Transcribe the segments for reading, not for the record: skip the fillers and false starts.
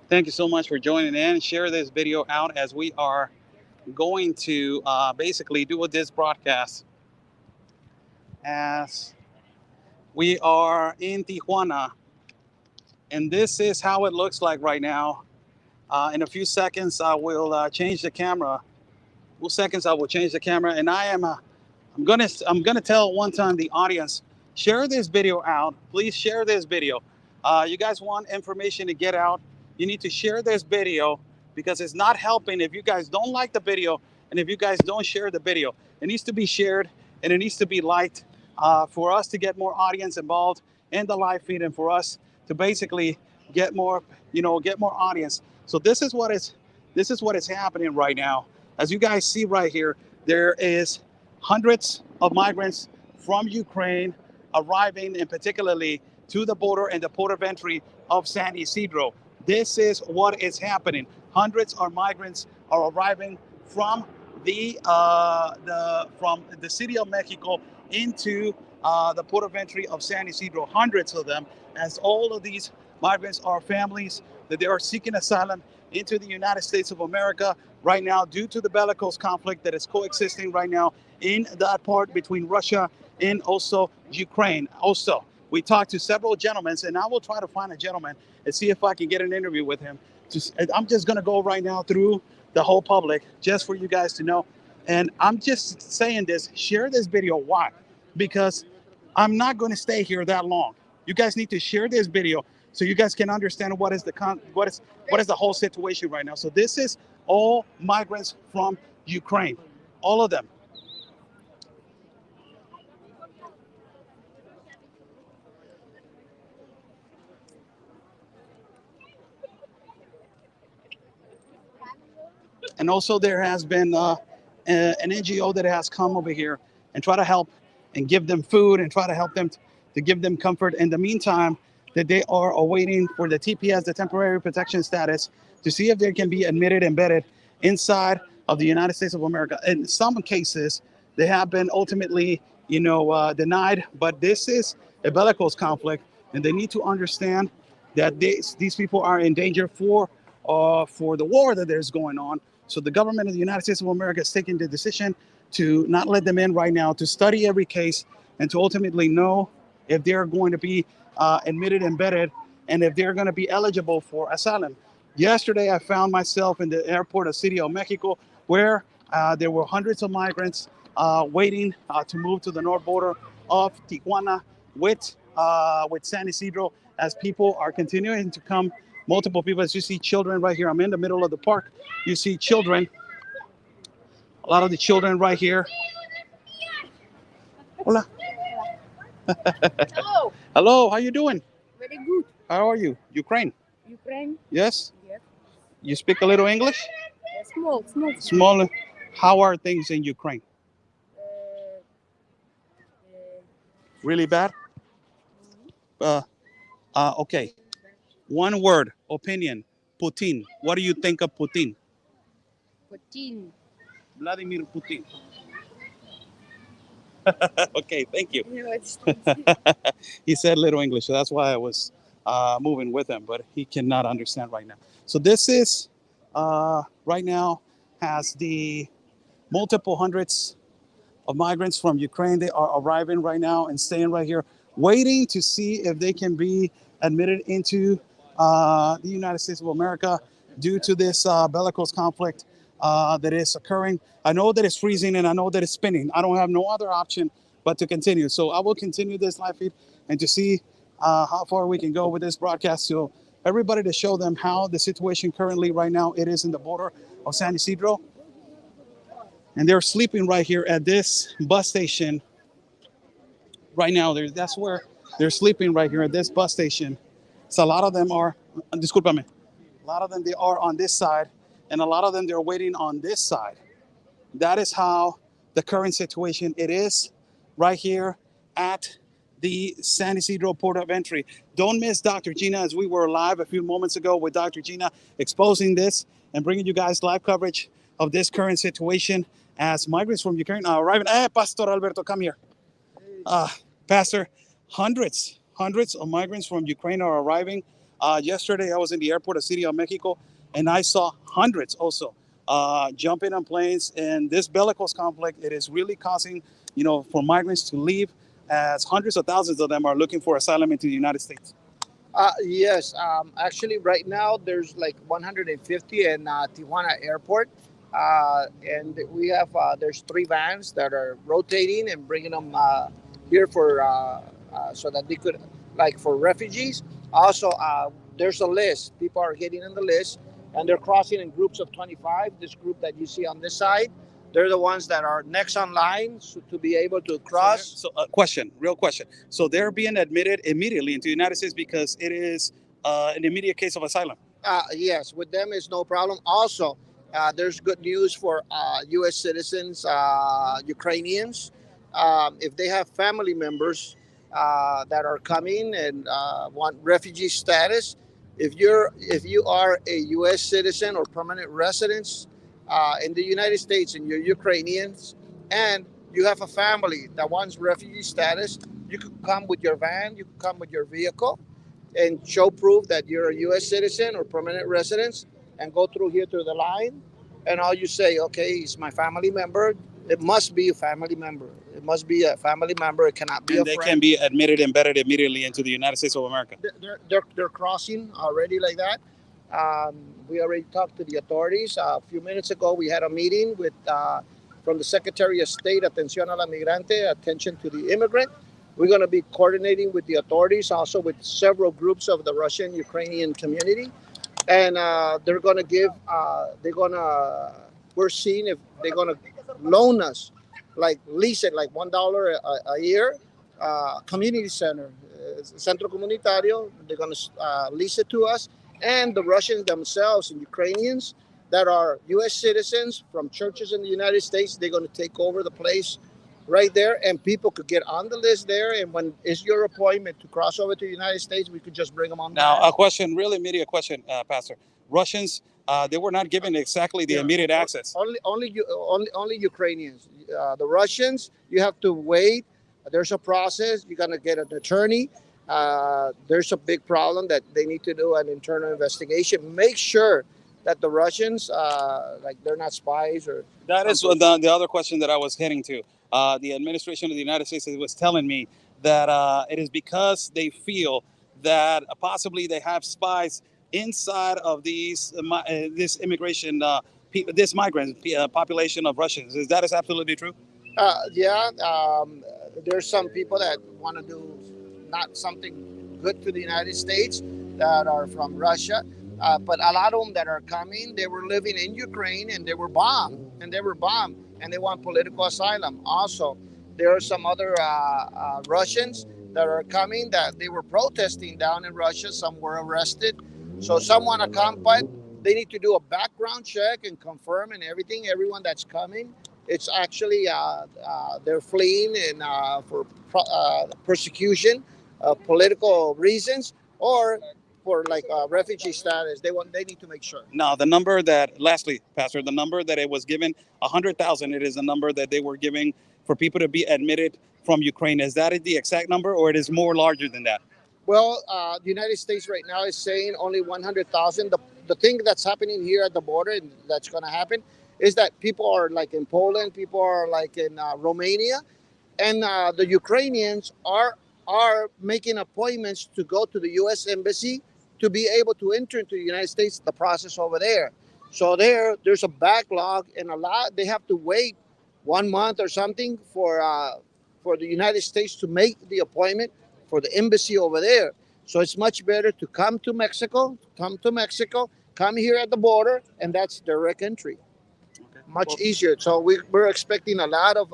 Thank you so much for joining in. Share this video out as we are going to basically do this broadcast as we are in Tijuana. And this is how it looks like right now. In a few seconds, I will change the camera. Few seconds, I will change the camera, and I'm gonna tell one time the audience, share this video out. Please share this video. You guys want information to get out? You need to share this video because it's not helping if you guys don't like the video and if you guys don't share the video. It needs to be shared and it needs to be liked for us to get more audience involved in the live feed and for us to basically get more, get more audience. So this is what is happening right now. As you guys see right here, there is hundreds of migrants from Ukraine arriving, and particularly to the border and the port of entry of San Isidro. This is what is happening. Hundreds of migrants are arriving from the city of Mexico into the port of entry of San Isidro. Hundreds of them, as all of these migrants are families that they are seeking asylum into the United States of America right now due to the bellicose conflict that is coexisting right now in that part between Russia and also Ukraine. Also, we talked to several gentlemen, and I will try to find a gentleman and see if I can get an interview with him. I'm just going to go right now through the whole public just for you guys to know. And I'm just saying this, share this video. Why? Because I'm not going to stay here that long. You guys need to share this video so you guys can understand what is the whole situation right now. So this is all migrants from Ukraine, all of them. And also there has been an NGO that has come over here and try to help and give them food and try to help them to give them comfort. In the meantime, that they are awaiting for the TPS, the temporary protection status, to see if they can be admitted, embedded inside of the United States of America. In some cases, they have been ultimately, denied. But this is a bellicose conflict, and they need to understand that these people are in danger for the war that there's going on. So the government of the United States of America is taking the decision to not let them in right now, to study every case, and to ultimately know if they're going to be admitted, embedded, and if they're going to be eligible for asylum. Yesterday, I found myself in the airport of City of Mexico, where there were hundreds of migrants waiting to move to the north border of Tijuana with San Isidro, as people are continuing to come. Multiple people, as you see children right here. I'm in the middle of the park. You see children, a lot of the children right here. Hola. Hello. Hello, how you doing? Very good. How are you? Ukraine? Ukraine? Yes? Yes. You speak a little English? Small. Small. How are things in Ukraine? Uh, Really bad? Uh, okay. One word, opinion. Putin. What do you think of Putin? Putin. Vladimir Putin. Okay, thank you. No, it's He said little English, so that's why I was moving with him, but he cannot understand right now. So this is right now has the multiple hundreds of migrants from Ukraine. They are arriving right now and staying right here, waiting to see if they can be admitted into the United States of America due to this bellicose conflict that is occurring. I know that it's freezing and I know that it's spinning. I don't have no other option but to continue. So I will continue this live feed and to see how far we can go with this broadcast. So everybody, to show them how the situation currently right now it is in the border of San Isidro. And they're sleeping right here at this bus station right now. That's where they're sleeping right here at this bus station. So a lot of them are, discúlpame, a lot of them, they are on this side, and a lot of them, they're waiting on this side. That is how the current situation it is right here at the San Isidro port of entry. Don't miss Dr. Gina, as we were live a few moments ago with Dr. Gina exposing this and bringing you guys live coverage of this current situation as migrants from Ukraine are arriving. Hey, Pastor Alberto, come here. Pastor, hundreds of migrants from Ukraine are arriving Yesterday, I was in the airport of City of Mexico, and I saw hundreds also jumping on planes. And this bellicose conflict, it is really causing, for migrants to leave, as hundreds of thousands of them are looking for asylum into the United States. Yes, actually, right now there's like 150 in Tijuana Airport, and we have there's three vans that are rotating and bringing them here for so that they could like for refugees. Also, there's a list. People are getting on the list, and they're crossing in groups of 25. This group that you see on this side, they're the ones that are next on line to be able to cross. Question, real question. So they're being admitted immediately into the United States because it is an immediate case of asylum. Yes, with them is no problem. Also, there's good news for U.S. citizens, Ukrainians, if they have family members that are coming and want refugee status. If you are a U.S. citizen or permanent residence in the United States and you're Ukrainians and you have a family that wants refugee status, you could come with your van, you could come with your vehicle and show proof that you're a U.S. citizen or permanent residence and go through here through the line. And all you say, okay, he's my family member. It must be a family member. It must be a family member. It cannot be And a they friend. can be admitted, embedded immediately into the United States of America. They're crossing already like that. We already talked to the authorities. A few minutes ago, we had a meeting with from the Secretary of State, Atención a la Migrante, attention to the immigrant. We're going to be coordinating with the authorities, also with several groups of the Russian-Ukrainian community. And they're going to we're seeing if they're going to loan us, like lease it, like $1 a year, community center, centro comunitario. They're going to lease it to us. And the Russians themselves and Ukrainians that are U.S. citizens from churches in the United States, they're going to take over the place right there, and people could get on the list there. And when it's your appointment to cross over to the United States, we could just bring them on. Now, a question, really immediate question, Pastor. Russians, they were not given exactly the immediate access. Only Ukrainians. The Russians, you have to wait. There's a process. You're gonna get an attorney. There's a big problem that they need to do an internal investigation. Make sure that the Russians, like they're not spies or. That is the other question that I was heading to. The administration of the United States was telling me that it is because they feel that possibly they have spies inside of this immigration, this migrant population of Russians. Is that absolutely true? Yeah, there's some people that want to do not something good to the United States that are from Russia. But a lot of them that are coming, they were living in Ukraine and they were bombed. And they want political asylum. Also, there are some other Russians that are coming that they were protesting down in Russia. Some were arrested. So some want to come, but they need to do a background check and confirm and everything. Everyone that's coming, it's actually they're fleeing and for persecution, political reasons, or for like refugee status. They need to make sure. Now, the number that, lastly, Pastor, the number that it was given, 100,000, it is the number that they were giving for people to be admitted from Ukraine. Is that the exact number, or it is more larger than that? Well, the United States right now is saying only 100,000. The thing that's happening here at the border, and that's going to happen, is that people are like in Poland, people are like in Romania, and the Ukrainians are making appointments to go to the U.S. Embassy to be able to enter into the United States, the process over there. So there's a backlog, and they have to wait 1 month or something for the United States to make the appointment for the embassy over there. So it's much better to come to Mexico, come here at the border, and that's direct entry. Okay. Much easier. So we're expecting a lot of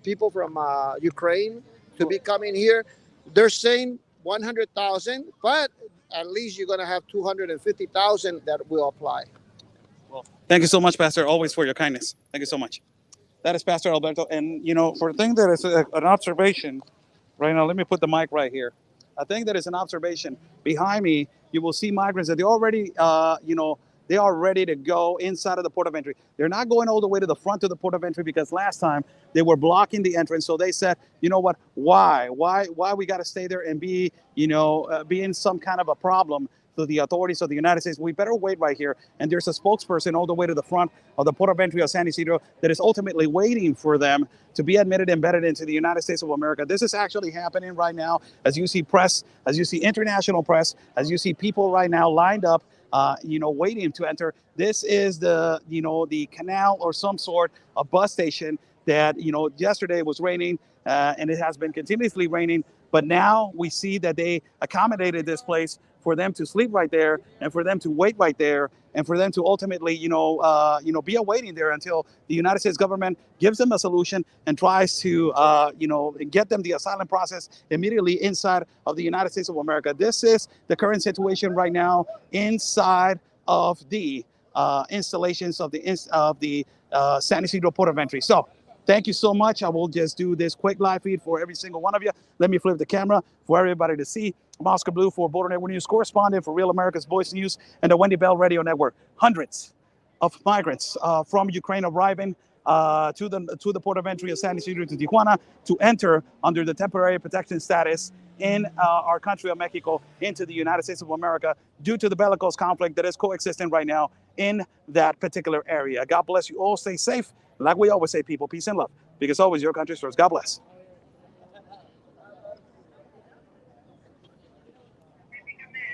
people from Ukraine to be coming here. They're saying 100,000, but at least you're going to have 250,000 that will apply. Well, thank you so much, Pastor, always for your kindness. Thank you so much. That is Pastor Alberto. And, for a thing that is an observation, right now, let me put the mic right here. I think that is an observation. Behind me, you will see migrants that they already, they are ready to go inside of the port of entry. They're not going all the way to the front of the port of entry because last time they were blocking the entrance. So they said, you know what, why we got to stay there and be in some kind of a problem to the authorities of the United States, we better wait right here. And there's a spokesperson all the way to the front of the port of entry of San Isidro that is ultimately waiting for them to be admitted, embedded into the United States of America. This is actually happening right now, as you see press, as you see international press, as you see people right now lined up, waiting to enter. This is the canal or some sort of bus station that, yesterday it was raining, and it has been continuously raining. But now we see that they accommodated this place for them to sleep right there, and for them to wait right there, and for them to ultimately, be awaiting there until the United States government gives them a solution and tries to, get them the asylum process immediately inside of the United States of America. This is the current situation right now inside of the installations of the San Isidro Port of Entry. So thank you so much. I will just do this quick live feed for every single one of you. Let me flip the camera for everybody to see. I'm Oscar Blue for Border Network News correspondent for Real America's Voice News and the Wendy Bell Radio Network. Hundreds of migrants from Ukraine arriving to the port of entry of San Isidro to Tijuana to enter under the temporary protection status in our country of Mexico into the United States of America due to the bellicose conflict that is coexisting right now in that particular area. God bless you all. Stay safe. Like we always say, people, peace and love. Because always your country's first. God bless.